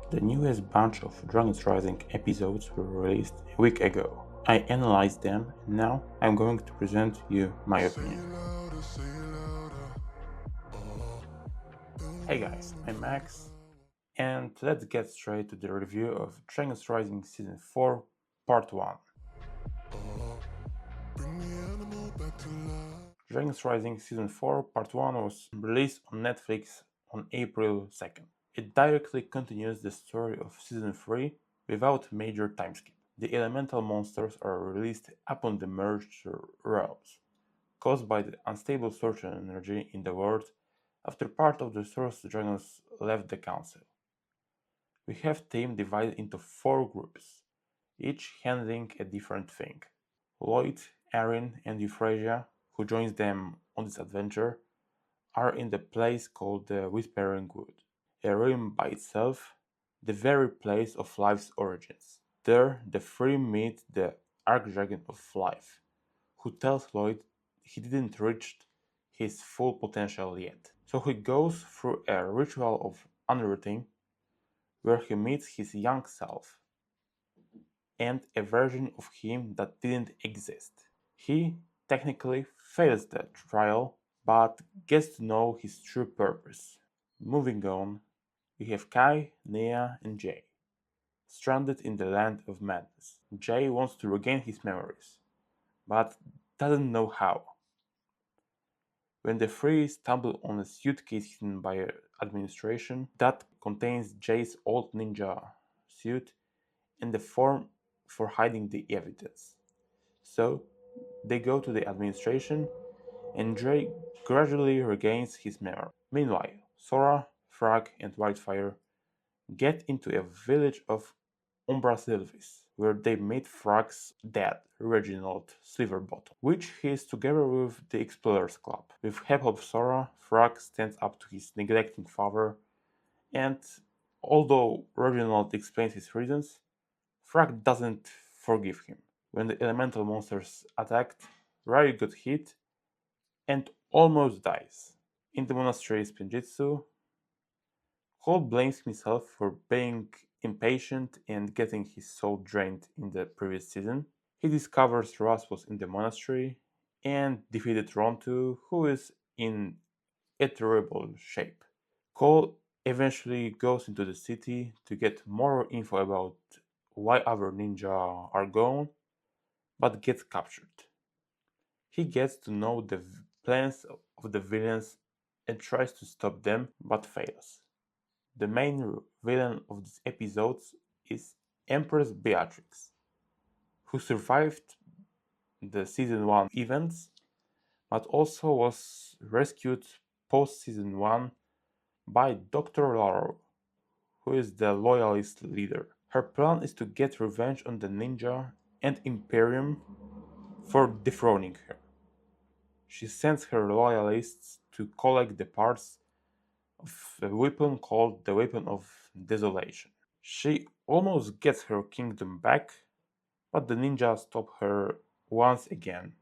The newest bunch of Dragon's Rising episodes were released a week ago. I analyzed them and now I'm going to present you my opinion. Hey guys, I'm Max, and let's get straight to the review of Dragon's Rising Season 4 Part 1. Dragon's Rising Season 4 Part 1 was released on Netflix on April 2nd. It directly continues the story of Season 3 without major time skip. The elemental monsters are released upon the merged realms, caused by the unstable social energy in the world after part of the Source Dragons left the council. We have team divided into 4 groups, each handling a different thing. Lloyd, Erin, and Euphrasia, who joins them on this adventure, are in the place called the Whispering Wood, a realm by itself, the very place of life's origins. There, the three meet the Archdragon of Life, who tells Lloyd he didn't reach his full potential yet. So he goes through a ritual of unrooting, where he meets his young self and a version of him that didn't exist. He technically fails the trial, but gets to know his true purpose. Moving on, we have Kai, Nea, and Jay, stranded in the land of madness. Jay wants to regain his memories, but doesn't know how. When the three stumble on a suitcase hidden by administration that contains Jay's old ninja suit and the form for hiding the evidence. So they go to the administration and Jay gradually regains his memory. Meanwhile, Sora, Frak, and Wyldfyre get into a village of Umbrasilvis, where they meet Frak's dad, Reginald Sliverbottom, which he is together with the Explorers Club. With help of Sora, Frak stands up to his neglecting father, and although Reginald explains his reasons, Frak doesn't forgive him. When the elemental monsters attacked, Rai got hit and almost dies. In the monastery Spinjitzu, Cole blames himself for being impatient and getting his soul drained in the previous season. He discovers Ras was in the monastery and defeated Rontu, who is in a terrible shape. Cole eventually goes into the city to get more info about why other ninja are gone, but gets captured. He gets to know the plans of the villains and tries to stop them, but fails. The main villain of these episodes is Empress Beatrix, who survived the season 1 events, but also was rescued post season 1 by Dr. LaRow, who is the loyalist leader. Her plan is to get revenge on the ninja and Imperium for dethroning her. She sends her loyalists to collect the parts of a weapon called the Weapon of Desolation. She almost gets her kingdom back, but the ninja stop her once again.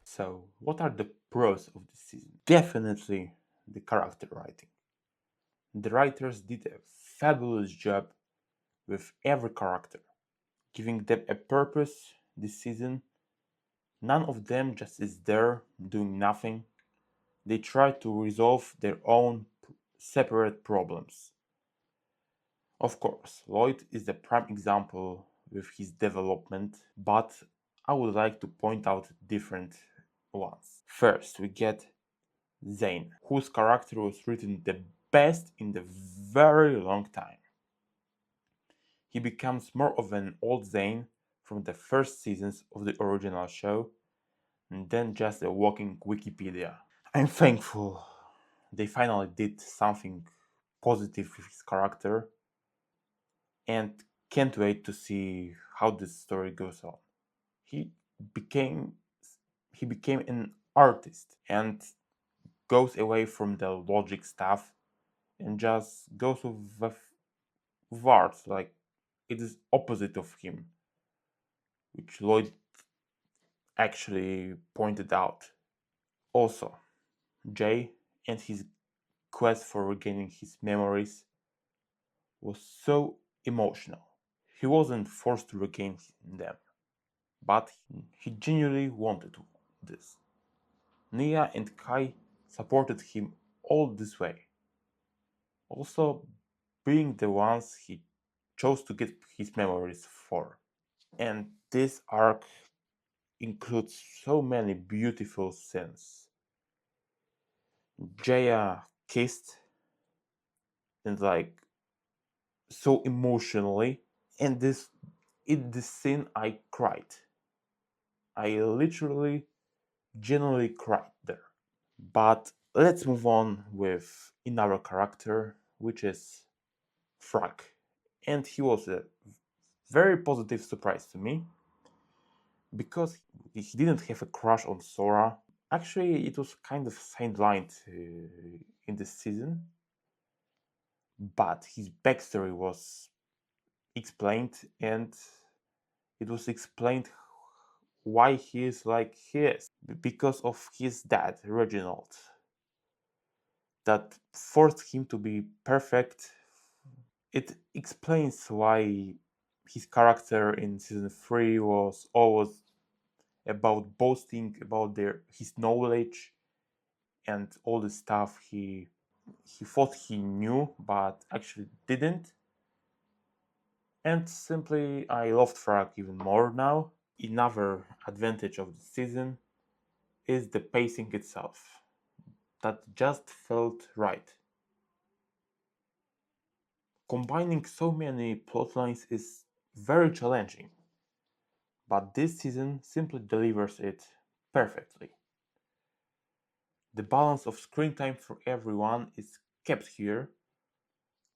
So, what are the pros of this season? Definitely the character writing. The writers did a fabulous job with every character, giving them a purpose this season. None of them just is there doing nothing. They try to resolve their own separate problems. Of course, Lloyd is the prime example with his development, but I would like to point out different ones. First, we get Zane, whose character was written the best in the very long time. He becomes more of an old Zane from the first seasons of the original show than just a walking Wikipedia. I'm thankful they finally did something positive with his character and can't wait to see how this story goes on. He became he became an artist and goes away from the logic stuff and just goes with art, like it is opposite of him, which Lloyd actually pointed out. Also, Jay and his quest for regaining his memories was so emotional. He wasn't forced to regain them, but he genuinely wanted this. Nia and Kai supported him all this way, also being the ones he chose to get his memories for. And this arc includes so many beautiful scenes. Jaya kissed and so emotionally, and in this scene I cried. I literally genuinely cried there. But let's move on with another character, which is Frak. And he was a very positive surprise to me because he didn't have a crush on Sora. Actually, it was kind of sidelined in this season, but his backstory was explained, and it was explained why he is like he is because of his dad, Reginald, that forced him to be perfect. It explains why his character in season 3 was always about boasting about his knowledge and all the stuff he thought he knew but actually didn't. And simply I loved Frak even more now. Another advantage of the season is the pacing itself. That just felt right. Combining so many plotlines is very challenging, but this season simply delivers it perfectly. The balance of screen time for everyone is kept here,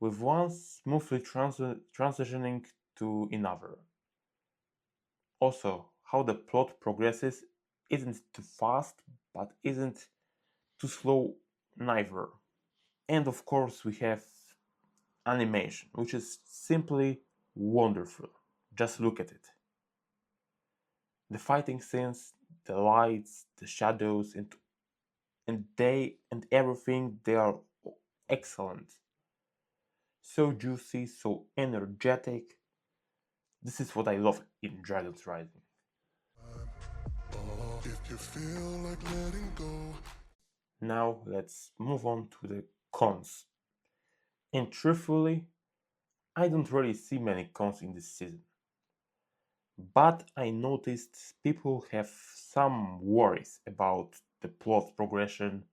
with one smoothly transitioning to another. Also, how the plot progresses isn't too fast, but isn't too slow neither. And of course, we have animation, which is simply wonderful. Just look at it. The fighting scenes, the lights, the shadows, and everything, they are excellent. So juicy, so energetic. This is what I love in Dragon's Rising. If you feel like letting go. Now let's move on to the cons. And truthfully, I don't really see many cons in this season. But I noticed people have some worries about the plot progression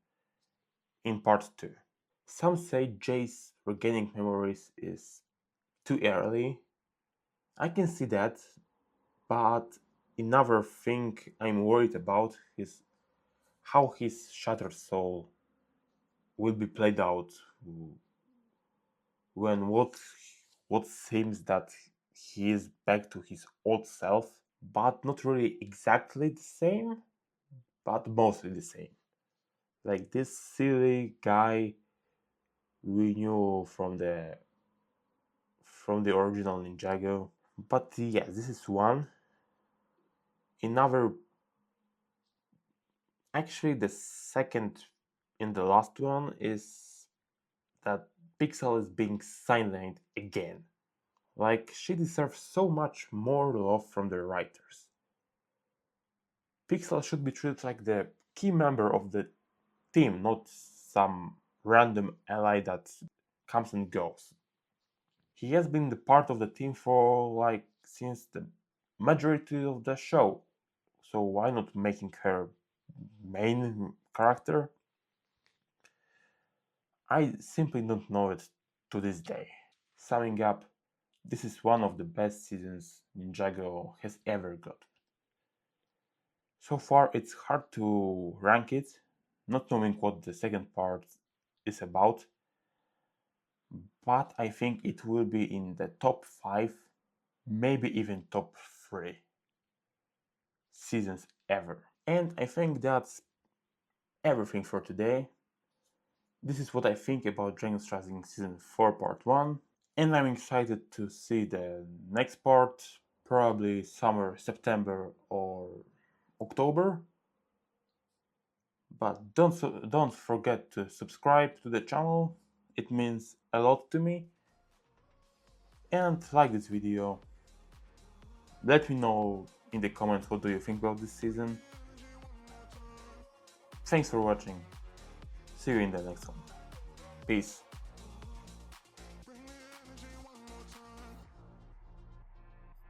in part 2. Some say Jace regaining memories is too early. I can see that, but another thing I'm worried about is how his shattered soul will be played out when what seems that he is back to his old self, but not really exactly the same, but mostly the same. Like this silly guy we knew from the original Ninjago. But yeah, this is one. Another, actually, the second in the last one is that Pixal is being sidelined again. Like, she deserves so much more love from the writers. Pixel should be treated like the key member of the team, not some random ally that comes and goes. He has been the part of the team for like since the majority of the show, so why not making her main character? I simply don't know it to this day. Summing up, this is one of the best seasons Ninjago has ever got. So far, it's hard to rank it, not knowing what the second part is about, but I think it will be in the top 5, maybe even top 3 seasons ever. And I think that's everything for today. This is what I think about Dragon's Rising Season 4 Part 1, and I'm excited to see the next part, probably summer, September or October. But don't forget to subscribe to the channel, it means a lot to me. And like this video. Let me know in the comments what do you think about this season. Thanks for watching. See you in the next one. Peace.